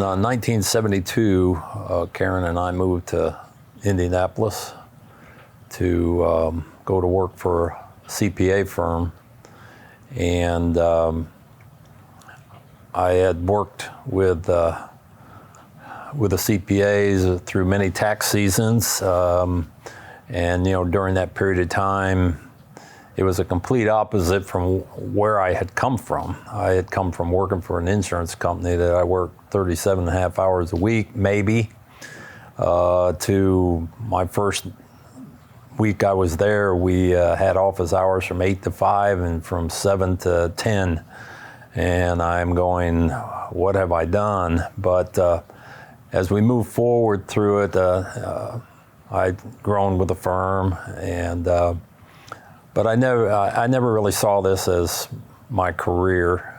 1972, Karen and I moved to Indianapolis to go to work for a CPA firm. And I had worked with the CPAs through many tax seasons. And during that period of time, it was a complete opposite from where I had come from. I had come from working for an insurance company that I worked 37 and a half hours a week, maybe, to my first week I was there, we had office hours from 8 to 5 and from 7 to 10. And I'm going, what have I done? But as we move forward through it, I'd grown with the firm, and but I never really saw this as my career.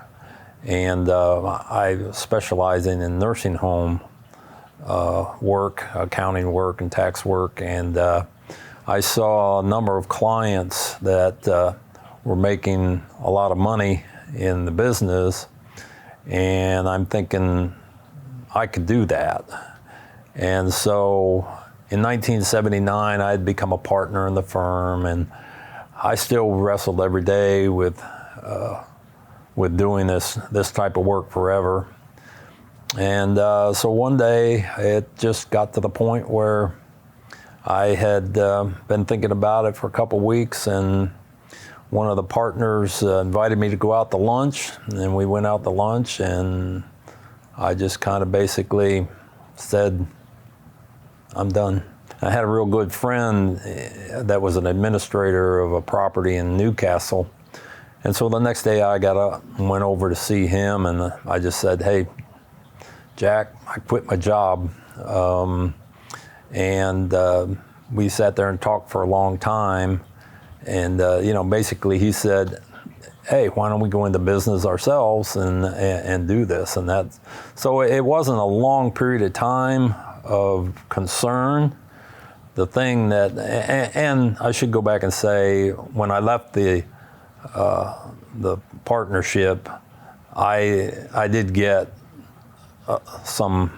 And I specializing in nursing home work, accounting work, and tax work, and I saw a number of clients that were making a lot of money in the business, and I'm thinking I could do that. And so in 1979, I had become a partner in the firm, and I still wrestled every day with doing this type of work forever. And so one day it just got to the point where I had been thinking about it for a couple weeks, and one of the partners invited me to go out to lunch, and we went out to lunch, and I just kind of basically said, I'm done. I had a real good friend that was an administrator of a property in Newcastle, and so the next day I got up and went over to see him, and I just said, hey, Jack, I quit my job. And we sat there and talked for a long time, and basically he said, hey, why don't we go into business ourselves and do this? And that, so it wasn't a long period of time of concern. The thing that, and I should go back and say, when I left the partnership, I did get some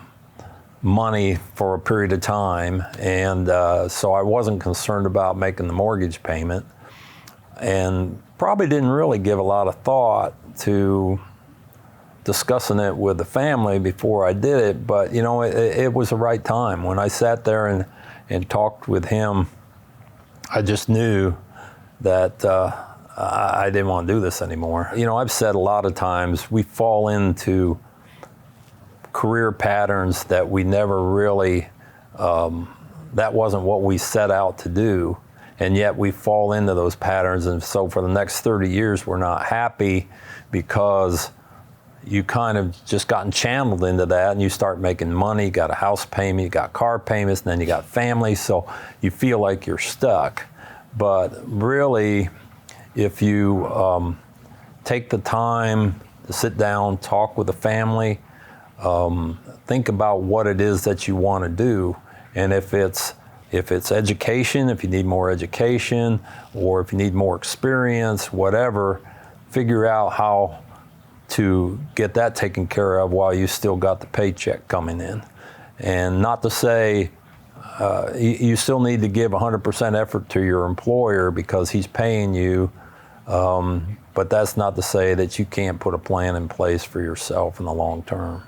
money for a period of time, and so I wasn't concerned about making the mortgage payment, and probably didn't really give a lot of thought to discussing it with the family before I did it. But it was the right time. When I sat there and talked with him, I just knew that I didn't want to do this anymore. I've said a lot of times we fall into career patterns that we never really, that wasn't what we set out to do, and yet we fall into those patterns. And so for the next 30 years, we're not happy because you kind of just gotten channeled into that, and you start making money, you got a house payment, you got car payments, and then you got family, so you feel like you're stuck. But really, if you take the time to sit down, talk with the family, think about what it is that you want to do, and if it's education, if you need more education, or if you need more experience, whatever, figure out how to get that taken care of while you still got the paycheck coming in. And not to say you still need to give 100% effort to your employer because he's paying you, but that's not to say that you can't put a plan in place for yourself in the long term.